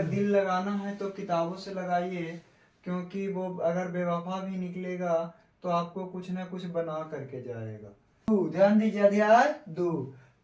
दिल लगाना है तो किताबों से लगाइए, क्योंकि वो अगर बेवफा भी निकलेगा तो आपको कुछ ना कुछ बना करके जाएगा। ध्यान दीजिए, अध्याय 2,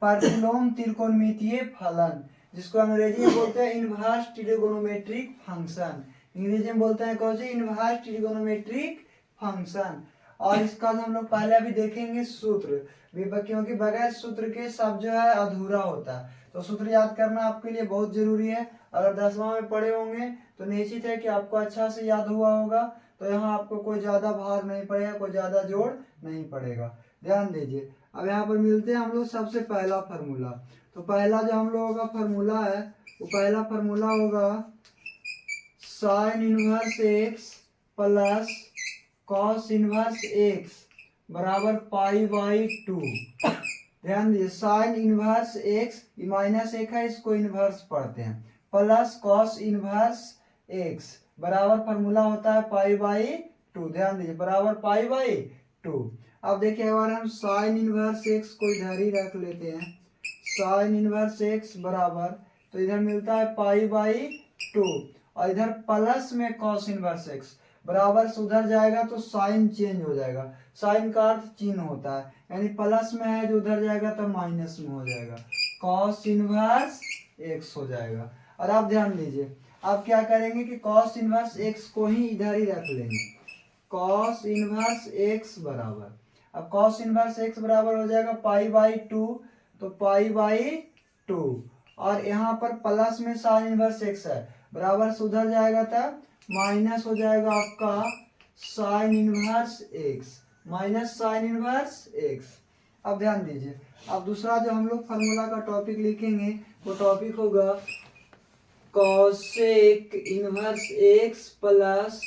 प्रतिलोम त्रिकोणमितीय फलन, जिसको अंग्रेजी में बोलते हैं इनवर्स ट्रिगोनोमेट्रिक फंक्शन। अंग्रेजी में बोलते हैं कौन सी? Inverse trigonometric function. और इसका हम लोग पहले अभी देखेंगे सूत्र, क्योंकि बगैर सूत्र के सब जो है अधूरा होता है। तो सूत्र याद करना आपके लिए बहुत जरूरी है। अगर 10वां में पढ़े होंगे तो निश्चित है कि आपको अच्छा से याद हुआ होगा। तो यहाँ आपको कोई ज्यादा भार नहीं पड़ेगा, कोई ज्यादा जोड़ नहीं पड़ेगा। ध्यान दीजिए, अब यहाँ पर मिलते हैं हम लोग सबसे पहला फार्मूला। तो पहला जो हम लोगों का फार्मूला है, वो पहला फार्मूला होगा sine inverse x plus cos inverse x बराबर पाई बाई 2। ध्यान दीजिए, साइन इनवर्स एक्स माइनस एक है, इसको इनवर्स पढ़ते हैं, प्लस कॉस इनवर्स एक्स बराबर फार्मूला होता है पाई बाई 2। ध्यान दीजिए, बराबर पाई बाई 2। अब देखिए, अगर हम साइन इनवर्स एक्स को इधर ही रख लेते हैं, साइन इनवर्स एक्स बराबर, तो इधर मिलता है पाई बाई 2, और इधर प्लस में कॉस इनवर्स एक्स बराबर से उधर जाएगा तो साइन चेंज हो जाएगा। साइन का अर्थ चिन्ह होता है, यानी प्लस में है जो उधर जाएगा तो माइनस में हो जाएगा, कॉस इनवर्स एक्स हो जाएगा। और आप ध्यान दीजिए, आप क्या करेंगे कि कॉस इनवर्स एक्स को ही इधर ही रख लेंगे, कॉस इनवर्स एक्स बराबर, अब कॉस इनवर्स एक्स बराबर हो जाएगा पाई बाई 2, तो पाई बाई 2, और यहाँ पर प्लस में साइन इनवर्स एक्स है, बराबर से उधर जाएगा तब माइनस हो जाएगा आपका sine inverse x, minus sine inverse x. अब ध्यान दीजिए, अब दूसरा जो हम लोग फार्मूला का टॉपिक लिखेंगे वो टॉपिक होगा cosec inverse x plus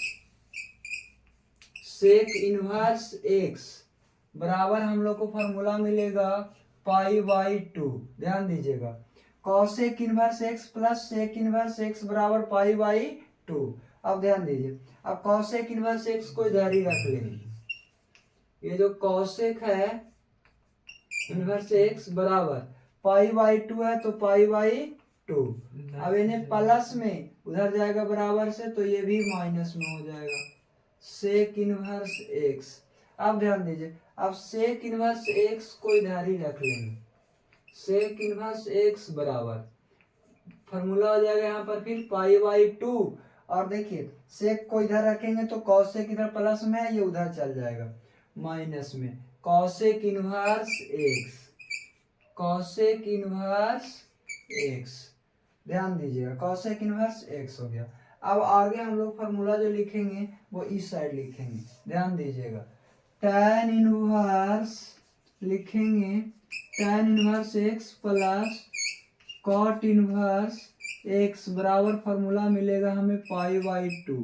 sec inverse x बराबर हम लोग को फार्मूला मिलेगा पाई बाई 2। ध्यान दीजिएगा, cosec inverse x plus sec inverse x बराबर पाई बाई 2। अब ध्यान दीजिए, अब कॉसेक इनवर्स एक्स को इधर ही रख लेंगे, ये जो कॉसेक है इनवर्स एक्स बराबर पाई बाई 2 है, तो पाई बाई 2, अब इन्हें प्लस में उधर जाएगा बराबर से, तो ये भी माइनस में हो जाएगा, सेक इनवर्स एक्स। अब ध्यान दीजिए, अब सेक इनवर्स एक्स को इधर ही रख लेंगे, सेक इनवर्स एक्स बराबर फार्मूला हो जाएगा यहाँ पर फिर पाई बाई 2, और देखिए सेक को इधर रखेंगे तो कॉसेक इधर प्लस में है, ये उधर चल जाएगा माइनस में, cosec inverse x, cosec inverse x. ध्यान दीजिएगा, कॉसेक इनवर्स एक्स हो गया। अब आगे हम लोग फार्मूला जो लिखेंगे वो इस साइड लिखेंगे। ध्यान दीजिएगा, tan इनवर्स लिखेंगे, tan inverse x plus cot inverse x बराबर फार्मूला मिलेगा हमें पाई बाई 2।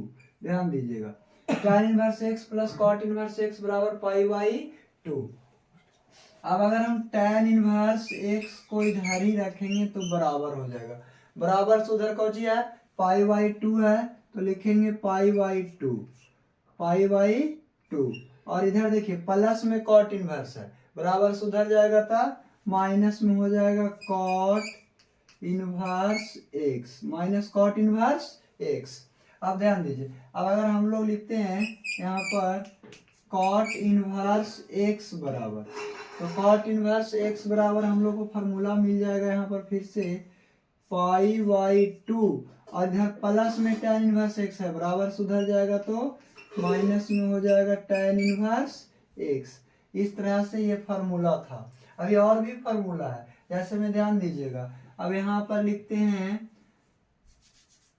ध्यान दीजिएगा, tan inverse x plus cot inverse x बराबर पाई बाई 2। अब अगर हम tan इनवर्स एक्स को इधर ही रखेंगे तो बराबर हो जाएगा, बराबर से उधर कौन सी है पाई बाई 2 है, तो लिखेंगे पाई बाई 2, पाई बाई 2, और इधर देखिए प्लस में कॉट इनवर्स है, बराबर से उधर जाएगा था माइनस में हो जाएगा cot inverse x, minus cot inverse x. अब ध्यान दीजिए, अब अगर हम लोग लिखते हैं यहाँ पर कॉट इनवर्स एक्स बराबर, तो कॉट इनवर्स एक्स बराबर हम लोग को फार्मूला मिल जाएगा यहाँ पर फिर से पाई बाई 2, और इधर प्लस में tan इनवर्स एक्स है, बराबर से उधर जाएगा तो माइनस में हो जाएगा tan इनवर्स एक्स। इस तरह से ये फार्मूला था। अभी और भी फार्मूला है, जैसे में ध्यान दीजिएगा, अब यहाँ पर लिखते हैं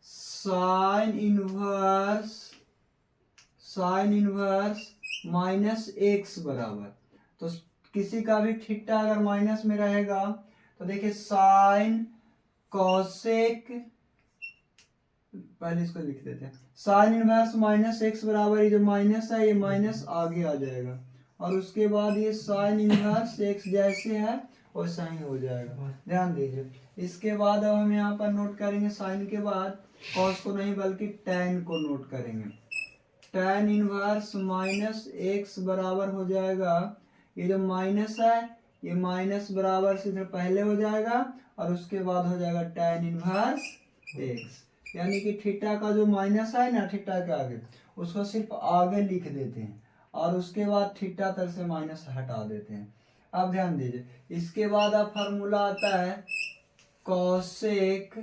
साइन इनवर्स माइनस एक्स बराबर, तो किसी का भी थीटा अगर माइनस में रहेगा तो देखिए साइन कॉसेक, पहले इसको लिख देते हैं, साइन इनवर्स माइनस एक्स बराबर, ये जो माइनस है ये माइनस आगे आ जाएगा, और उसके बाद ये साइन इनवर्स एक्स जैसे है वैसा ही हो जाएगा। ध्यान दीजिए, इसके बाद अब हम यहाँ पर नोट करेंगे साइन के बाद कॉस को नहीं बल्कि tan को नोट करेंगे, tan इनवर्स माइनस एक्स बराबर हो जाएगा, ये जो माइनस है ये माइनस बराबर से इधर पहले हो जाएगा और उसके बाद हो जाएगा tan इनवर्स एक्स। यानी कि थीटा का जो माइनस है ना थीटा के आगे, उसको सिर्फ आगे लिख देते हैं और उसके बाद थीटा तक से माइनस हटा देते हैं। अब ध्यान दीजिए, इसके बाद अब फार्मूला आता है कॉसेक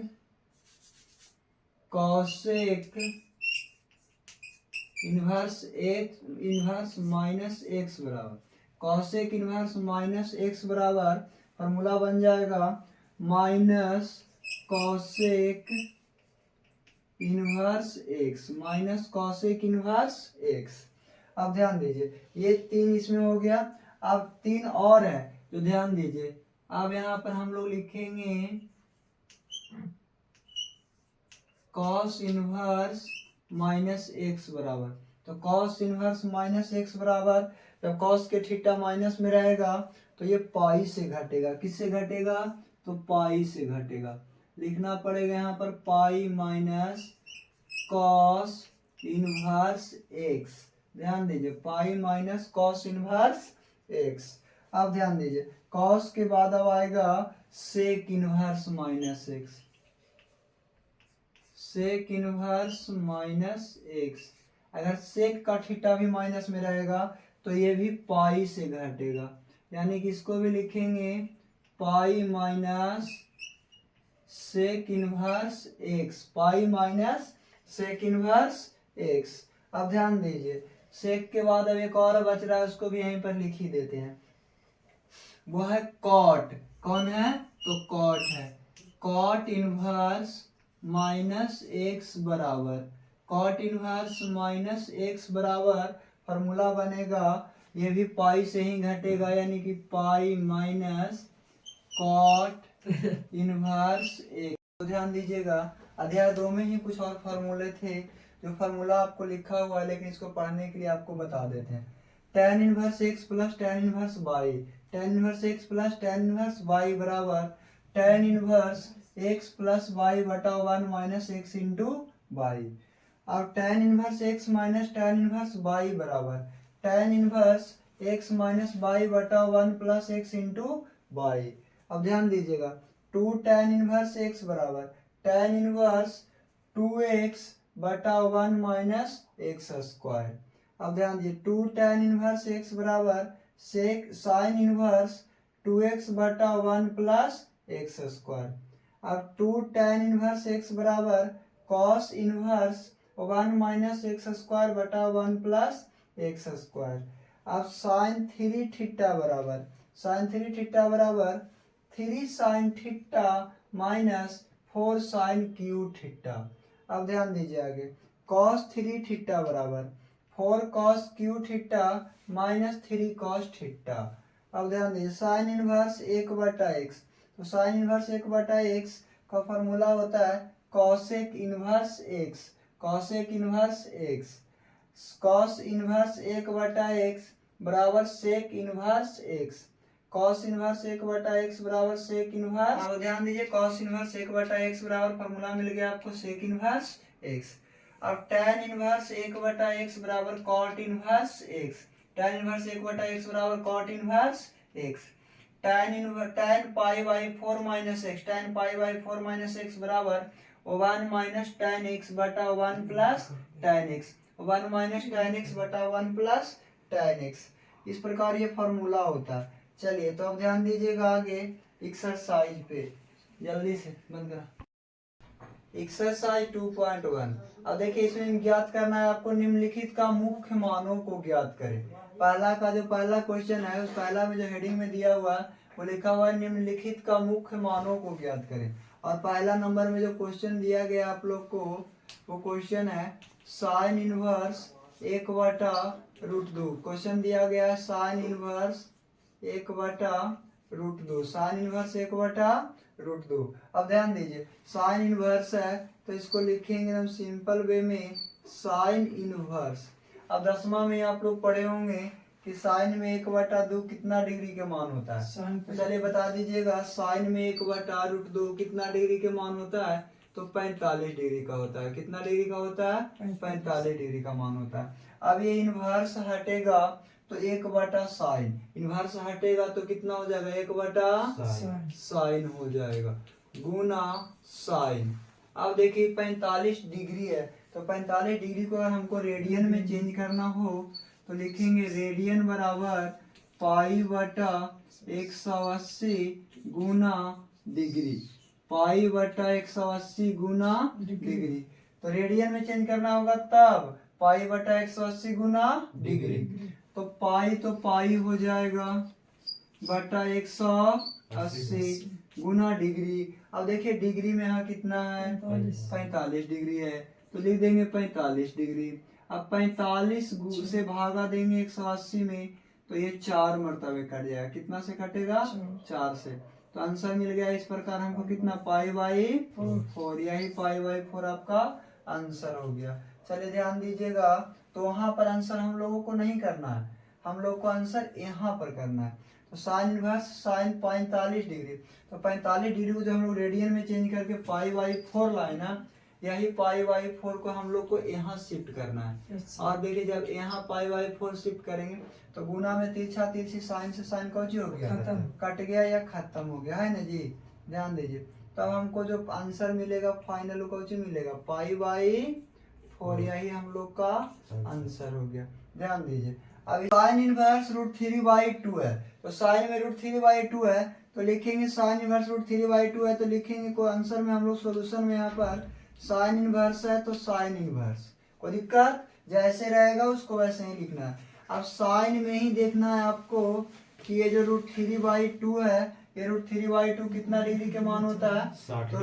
इनवर्स माइनस एक्स बराबर, कॉसेक इनवर्स माइनस एक्स बराबर फार्मूला बन जाएगा minus cosec inverse x minus cosec inverse x. अब ध्यान दीजिए ये 3 इसमें हो गया। अब 3 और है तो ध्यान दीजिए, अब यहाँ पर हम लोग लिखेंगे कॉस इनवर्स माइनस एक्स बराबर, तो कॉस इनवर्स माइनस एक्स बराबर, जब कॉस के थीटा माइनस में रहेगा तो ये पाई से घटेगा। किससे घटेगा? तो पाई से घटेगा। लिखना पड़ेगा यहाँ पर pi minus cos inverse x. ध्यान दीजिए pi minus cos inverse x. अब ध्यान दीजिए कॉस के बाद अब आएगा sec inverse minus x, sec inverse minus x. अगर सेक का थीटा भी माइनस में रहेगा तो ये भी पाई से घटेगा, यानी कि इसको भी लिखेंगे pi minus sec inverse x, pi minus sec inverse x. अब ध्यान दीजिए सेक के बाद अब एक और बच रहा है, उसको भी यहीं पर लिख ही देते हैं, वो है कॉट। कौन है? तो कॉट है। कॉट इनवर्स माइनस एक्स बराबर, कॉट इनवर्स माइनस एक्स बराबर फॉर्मूला बनेगा, ये भी पाई से ही घटेगा, यानी कि pi minus cot inverse x. तो ध्यान दीजिएगा अध्याय 2 में ही कुछ और फार्मूले थे जो फार्मूला आपको लिखा हुआ है, लेकिन इसको पढ़ने के लिए आपको बता देते हैं। tan inverse x plus tan inverse y, tan inverse x plus tan inverse y बराबर tan inverse x plus y बटा 1 माइनस एक्स इंटू वाई। अब tan inverse x minus tan inverse y बराबर tan inverse x minus y बटा 1 plus x into y. अब ध्यान दीजिएगा 2 tan inverse x बराबर tan inverse 2x बटा 1 minus x square. अब ध्यान दीजिए 2 tan इनवर्स एक्स बराबर सेक साइन इनवर्स 2x बटा 1 प्लस एक्स स्क्वायर। अब 2 tan इनवर्स एक्स बराबर cos inverse 1 minus x square बटा 1 प्लस एक्स स्क्वायर। अब साइन 3 थीटा बराबर, साइन 3 थीटा बराबर 3 sine theta minus 4 sine cube theta. अब ध्यान दीजिए आगे cos 3 थीटा बराबर 4 cos Q theta minus 3 cos theta. अब ध्यान दीजिए साइन इनवर्स 1 बटा एक्स, तो साइन इनवर्स 1 बटा एक्स का फॉर्मूला होता है cosec inverse x, cosec inverse x. Cos inverse 1 बटा एक्स बराबर sec inverse x, cos inverse 1 बटा एक्स बराबर सेक इनवर्स। अब ध्यान दीजिए कॉस इनवर्स 1 बटा एक्स बराबर फॉर्मूला मिल गया आपको सेक इनवर्स एक्स। अब tan इनवर्स 1 बटा एक्स बराबर cot inverse x, tan inverse 1 बटा एक्स बराबर cot inverse x. tan pi by 4 minus x, tan pi by 4 minus x बराबर 1 माइनस tan एक्स बटा 1 plus tan x, 1 minus tan x बटा 1 plus tan x. इस प्रकार ये formula होता है। चलिए तो अब ध्यान दीजिएगा आगे एक्सरसाइज पे, जल्दी से बंद करा। एक्सरसाइज 2.1। अब देखिए इसमें ज्ञात करना है आपको निम्नलिखित का मुख्य मानों को ज्ञात करें। पहला का जो पहला क्वेश्चन है उस पहला में जो हेडिंग में दिया हुआ है वो लिखा हुआ है निम्नलिखित का मुख्य मानों को ज्ञात करें। और पहला नंबर में जो क्वेश्चन दिया गया आप लोग को वो क्वेश्चन है साइन इनवर्स 1 बटा रूट 2। क्वेश्चन दिया गया है साइन इनवर्स 1 बटा रूट 2, साइन इनवर्स 1 बटा रूट 2। अब ध्यान दीजिए साइन इनवर्स है तो इसको लिखेंगे हम सिंपल वे में साइन इनवर्स। अब 10वां में आप लोग पढ़े होंगे कि साइन में 1 बटा 2 कितना डिग्री के मान होता है, तो चलिए बता दीजिएगा साइन में 1 बटा रूट 2 कितना डिग्री के मान होता है, तो 45 डिग्री का होता है। कितना डिग्री का होता है? 45 डिग्री का मान होता है। अब ये इनवर्स हटेगा तो 1 बटा साइन, इनवर्स हटेगा तो कितना हो जाएगा? 1 बटा साइन हो जाएगा गुना साइन। अब देखिए 45 डिग्री है, तो 45 डिग्री को अगर हमको रेडियन में चेंज करना हो तो लिखेंगे रेडियन बराबर पाई बटा 180 गुना डिग्री, पाई बटा 180 गुना डिग्री। तो रेडियन में चेंज करना होगा तब पाई बटा 180 गुना डिग्री। तो पाई हो जाएगा बटा 180 गुना डिग्री। अब देखिए डिग्री में यहाँ कितना है 45 डिग्री है, तो लिख देंगे 45 डिग्री। अब 45 से भागा देंगे 180 में, तो ये 4 मरतबे कट जाएगा। कितना से कटेगा 4 से। तो आंसर मिल गया इस प्रकार हमको कितना पाई बाई 4, यही पाई बाई 4 आपका आंसर हो गया। चलिए ध्यान दीजिएगा, तो वहां पर आंसर हम लोगों को नहीं करना है, हम लोग को आंसर यहाँ पर करना है। तो साइन इनवर्स साइन 45 डिग्री, तो 45 डिग्री को जो हम लोग रेडियन में चेंज करके पाई बाई 4 लाए ना, यही पाई बाई 4 को हम लोग को यहाँ शिफ्ट करना है। और देखिए जब यहाँ पाई बाई 4 शिफ्ट करेंगे तो गुना में तिरछा तिरछी साइन से साइन कौची हो गया, कट गया या खत्म हो गया, है ना जी। ध्यान दीजिए, तब हमको जो आंसर मिलेगा फाइनल कौची मिलेगा पाई बाई 4, यही हम लोग का आंसर हो गया। ध्यान दीजिए, अब साइन इनवर्स रूट 3/2 है, तो साइन में रूट 3/2 है तो लिखेंगे साइन इनवर्स रूट 3/2 है, तो लिखेंगे कोई आंसर में हम लोग सोल्यूशन में यहाँ पर साइन इनवर्स है तो साइन इनवर्स, कोई दिक्कत, जैसे रहेगा उसको वैसे ही लिखना है। अब साइन में ही देखना है आपको कि ये जो रूट 3/2 है, ये रूट 3/2 कितना डिग्री के मान होता है, तो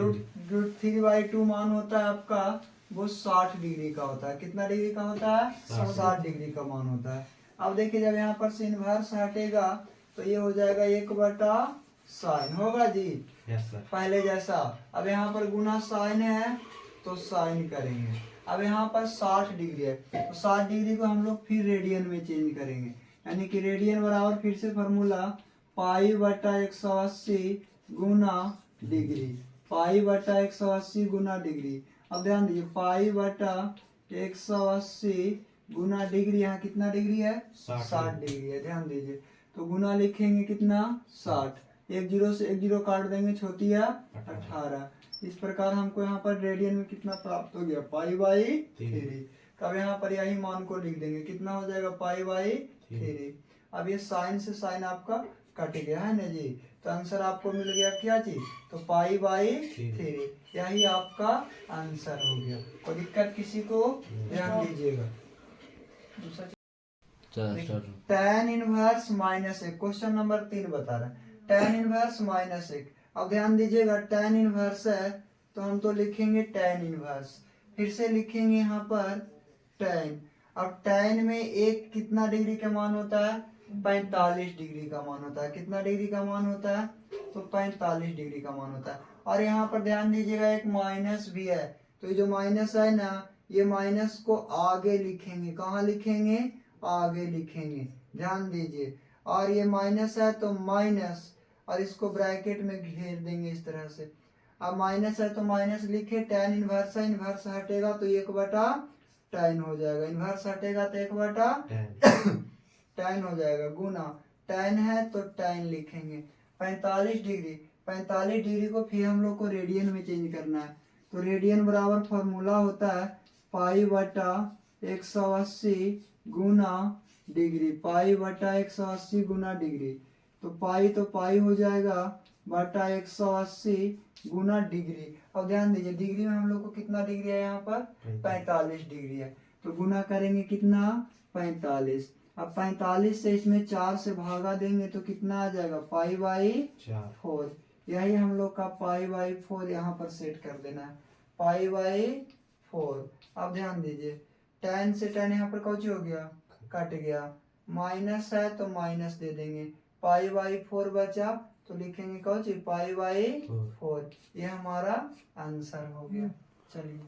रूट 3/2 मान होता है आपका वो 60 डिग्री का होता है। कितना डिग्री का होता है, 60 डिग्री का मान होता है। अब देखिए जब यहाँ पर से इनवर्स हटेगा तो ये हो जाएगा 1/साइन, होगा जी पहले जैसा। अब यहाँ पर गुना साइन है तो साइन करेंगे। अब यहाँ पर 60 डिग्री है, तो 60 डिग्री को हम लोग फिर रेडियन में चेंज करेंगे, यानी कि रेडियन बराबर फिर से फॉर्मूला पाई बटा 180 गुना डिग्री, पाई बटा 180 गुना डिग्री। अब ध्यान दीजिए पाई बटा 180 गुना डिग्री, यहाँ कितना डिग्री है 60 डिग्री है। ध्यान दीजिए, तो गुना लिखेंगे कितना 60, एक जीरो से एक जीरो काट देंगे, छोटी है 18। इस प्रकार हमको यहाँ पर रेडियन में कितना प्राप्त हो गया पाई बाई 3। तब यहाँ पर यही मान को लिख देंगे, कितना हो जाएगा पाई बाई 3। अब ये साइन से साइन आपका कट गया है ना जी, तो आंसर आपको मिल गया क्या चीज, तो पाई बाई 3, यही आपका आंसर हो गया। कोई दिक्कत किसी को, ध्यान दीजिएगा। tan inverse minus 1, question number 3 बता रहा है tan इनवर्स माइनस 1। अब ध्यान दीजिएगा tan इनवर्स है तो हम तो लिखेंगे tan इनवर्स, फिर से लिखेंगे यहाँ पर tan। अब tan में एक कितना डिग्री का मान होता है, 45 डिग्री का मान होता है। कितना डिग्री का मान होता है, तो 45 डिग्री का मान होता है। और यहाँ पर ध्यान दीजिएगा एक माइनस भी है, तो ये जो माइनस है ना, ये माइनस को आगे लिखेंगे, कहाँ लिखेंगे, आगे लिखेंगे। ध्यान दीजिए, और ये माइनस है तो माइनस, और इसको ब्रैकेट में घेर देंगे इस तरह से। अब माइनस है तो माइनस लिखे, tan इनवर्स है, इनवर्स हटेगा तो 1/tan हो जाएगा, इनवर्स हटेगा तो 1/tan हो जाएगा, गुना tan है तो tan लिखेंगे। 45 डिग्री, 45 डिग्री को फिर हम लोग को रेडियन में चेंज करना है, तो रेडियन बराबर फॉर्मूला होता है पाई बटा 180 गुना डिग्री, पाई बटा 180 गुना डिग्री। तो पाई हो जाएगा बटा 180 गुना डिग्री। अब ध्यान दीजिए डिग्री में हम लोग को कितना डिग्री है, यहाँ पर 45 डिग्री है, तो गुना करेंगे कितना 45। अब 45 से इसमें 4 से भागा देंगे तो कितना आ जाएगा पाई बाई 4, यही हम लोग का पाई बाई 4 यहाँ पर सेट कर देना है, पाई बाई 4। अब ध्यान दीजिए tan से tan यहाँ पर कौन हो गया, कट गया, माइनस है तो माइनस दे देंगे, पाई बाई 4 बचा तो लिखेंगे कौन पाई बाई 4, ये हमारा आंसर हो गया। चलिए,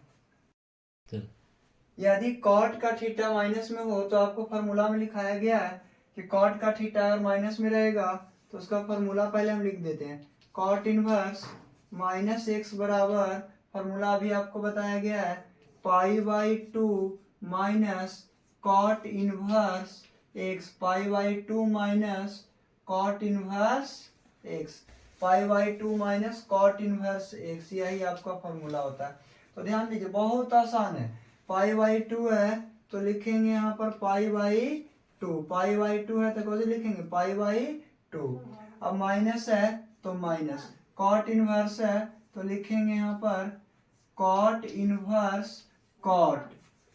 यदि cot का थीटा माइनस में हो तो आपको फॉर्मूला में लिखाया गया है कि cot का थीटा अगर माइनस में रहेगा तो उसका फॉर्मूला पहले हम लिख देते हैं, cot इनवर्स माइनस एक्स बराबर, फॉर्मूला अभी आपको बताया गया है pi by 2 minus cot inverse x, pi by 2 minus cot inverse x, pi by 2 minus cot inverse x, यही आपका फॉर्मूला होता है। तो ध्यान दीजिए बहुत आसान है। पाई बाई 2 है तो लिखेंगे यहाँ पर पाई बाई 2, पाई बाई 2 है तो कैसे लिखेंगे पाई बाई 2। अब माइनस है तो माइनस, कॉट इनवर्स है तो लिखेंगे यहाँ पर cot inverse cot,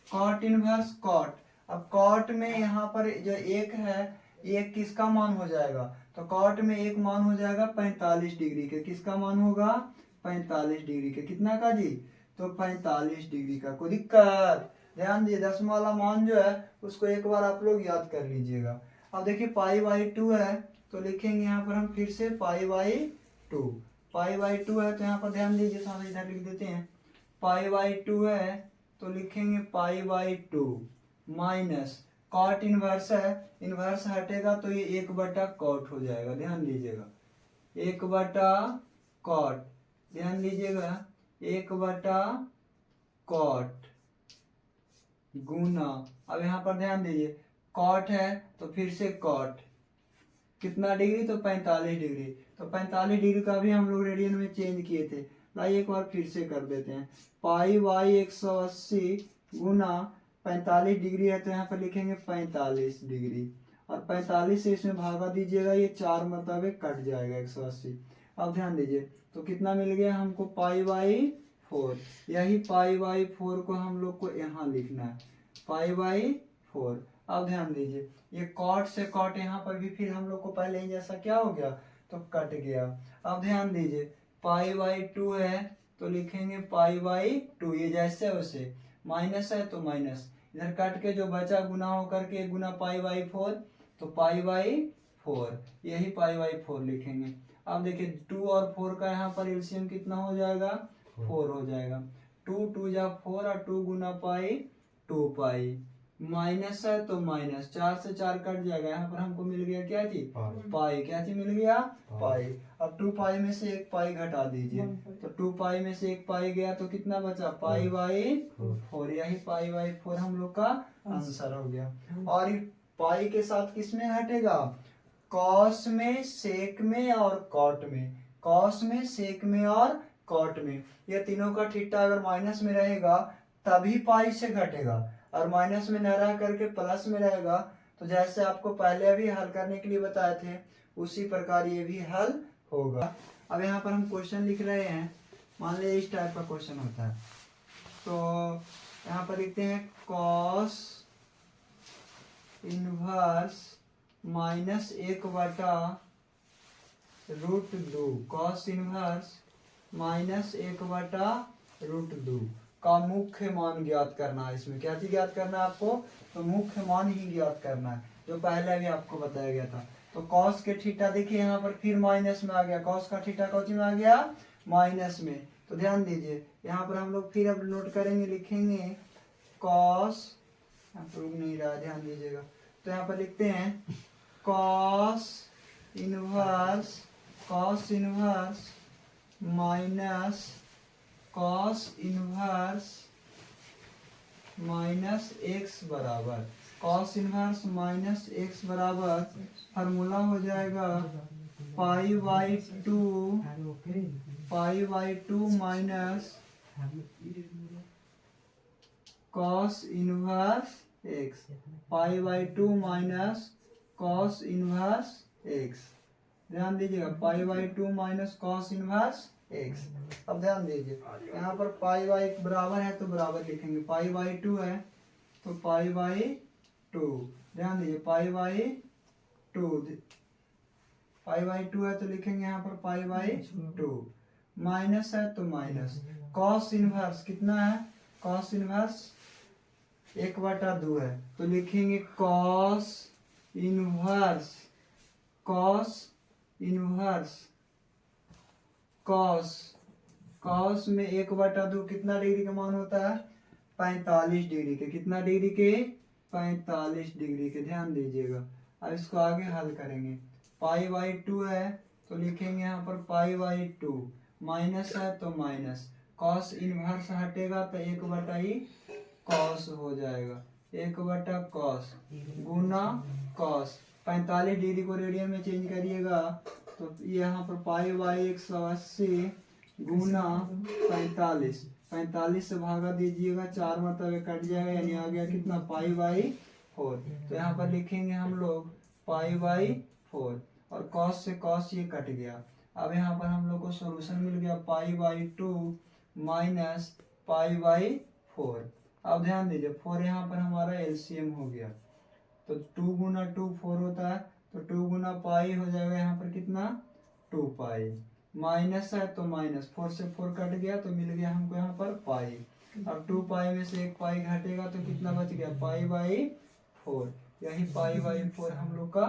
cot inverse cot. अब कॉट में यहाँ पर जो एक है, एक किसका मान हो जाएगा, तो कॉट में एक मान हो जाएगा 45 डिग्री के, किसका मान होगा 45 डिग्री के, कितना का जी, तो 45 डिग्री का। कोई दिक्कत, ध्यान दिए 10 वाला मान जो है उसको एक बार आप लोग याद कर लीजिएगा। अब देखिए पाई बाई 2 है तो लिखेंगे यहाँ पर हम फिर से पाई बाई 2, पाई बाई 2 है तो यहाँ पर ध्यान दीजिए, साथ इधर लिख देते हैं पाई बाई 2 है तो लिखेंगे pi by 2 minus cot inverse है, इनवर्स हटेगा तो ये 1 बटा कॉट हो जाएगा, ध्यान दीजिएगा 1 बटा कॉट, ध्यान दीजिएगा 1 बटा कॉट गुना, अब यहाँ पर ध्यान दीजिए कॉट है तो फिर से कॉट कितना डिग्री, तो 45 डिग्री, तो 45 डिग्री का भी हम लोग रेडियन में चेंज किए थे। लाइए एक बार फिर से कर देते हैं, पाई बाई 180 गुना 45 डिग्री है तो यहाँ पर लिखेंगे 45 डिग्री, और 45 से इसमें भागा दीजिएगा, ये 4 मरतबे कट जाएगा 180। अब ध्यान दीजिए तो कितना मिल गया हमको पाई बाई 4, यही पाई बाई 4 को हम लोग को यहाँ लिखना है पाई बाई 4। अब ध्यान दीजिए ये कॉट से कॉट यहाँ पर भी फिर हम लोग को पहले ही जैसा क्या हो गया तो कट गया। अब ध्यान दीजिए पाई बाई 2 है तो लिखेंगे पाई बाई 2, ये जैसे वैसे, माइनस है तो माइनस, इधर कट के जो बचा गुना हो करके गुना पाई बाई 4, तो पाई बाई 4, यही पाई बाई 4 लिखेंगे। अब देखिए 2 और 4 का यहाँ पर एलसीएम कितना हो जाएगा 4 हो जाएगा, 2 2 जा 4 और 2 गुना पाई 2 पाई, माइनस है तो माइनस, 4 से 4 कट जाएगा, यहाँ पर हमको मिल गया क्या चीज पाई, क्या चीज मिल गया पाई। अब 2 पाई में से 1 पाई घटा दीजिए तो 2 पाई में से 1 पाई गया तो कितना बचा पाई बाई 4, यही पाई बाई 4 हम लोग का आंसर हो गया। और पाई के साथ किस में घटेगा, कॉस में, सेक में और कॉट में, कॉस में सेक में और कॉट में, ये तीनों का थीटा अगर माइनस में रहेगा तभी पाई से घटेगा, और माइनस में न रह करके प्लस में रहेगा तो जैसे आपको पहले अभी हल करने के लिए बताए थे उसी प्रकार ये भी हल होगा। अब यहाँ पर हम क्वेश्चन लिख रहे हैं, मान लीजिए इस टाइप का क्वेश्चन होता है तो यहाँ पर लिखते हैं cos inverse minus 1/√2, cos inverse minus 1/√2 का मुख्य मान ज्ञात करना है। इसमें क्या चीज ज्ञात करना है आपको, तो मुख्य मान ही ज्ञात करना है, जो पहले भी आपको बताया गया था। तो कॉस के थीटा देखिए यहाँ पर फिर माइनस में आ गया, कॉस का थीटा कौन में आ गया माइनस में, तो ध्यान दीजिए यहाँ पर हम लोग फिर अब नोट करेंगे, लिखेंगे कॉस, यहाँ पर रुक नहीं रहा ध्यान दीजिएगा, तो यहाँ पर लिखते हैं cos inverse minus cos inverse minus x बराबर, कॉस इनवर्स माइनस एक्स बराबर फार्मूला हो जाएगा पाई by 2 minus cos inverse x, pi by 2 minus cos inverse x, ध्यान दीजिएगा पाई by 2 minus cos inverse x. अब ध्यान दीजिए यहाँ पर पाई बाई बराबर है तो बराबर लिखेंगे, पाई बाई 2 है तो पाई बाई 2, ध्यान दीजिए पाई बाई 2 है तो लिखेंगे यहाँ पर पाई बाई 2, माइनस है तो माइनस, कॉस इनवर्स कितना है, कॉस इनवर्स 1/2 है तो लिखेंगे कॉस इनवर्स कॉस में 1/2 कितना डिग्री का मान होता है 45 डिग्री के, कितना डिग्री के 45 डिग्री के, ध्यान दीजिएगा। अब इसको आगे हल करेंगे, पाई बाई 2 है तो लिखेंगे यहाँ पर पाई बाई 2, माइनस है तो माइनस, कॉस इनवर्स हटेगा तो 1/ही कॉस हो जाएगा, 1/कॉस गुना कॉस, 45 डिग्री को रेडियन में चेंज करिएगा तो यहाँ पर पाई बाई 180 गुना 45, 45 से भागा दीजिएगा, 4 मतलब कट जाएगा, यानी आ गया कितना पाई बाई 4। तो यहाँ पर लिखेंगे हम लोग पाई बाई 4, और कॉस से कॉस ये कट गया। अब यहाँ पर हम लोग को सॉल्यूशन मिल गया पाई बाई 2 माइनस पाई बाई 4। अब ध्यान दीजिए 4 यहाँ पर हमारा एलसीएम हो गया, तो 2 गुना 2 4 होता है, तो 2 गुना पाई हो जाएगा यहाँ पर कितना 2 पाई, माइनस है तो माइनस 4 से 4 कट गया, तो मिल गया हमको यहाँ पर पाई। अब 2 पाई में से 1 पाई घटेगा तो कितना बच गया पाई बाई 4। यही पाई बाई 4 हम लोग का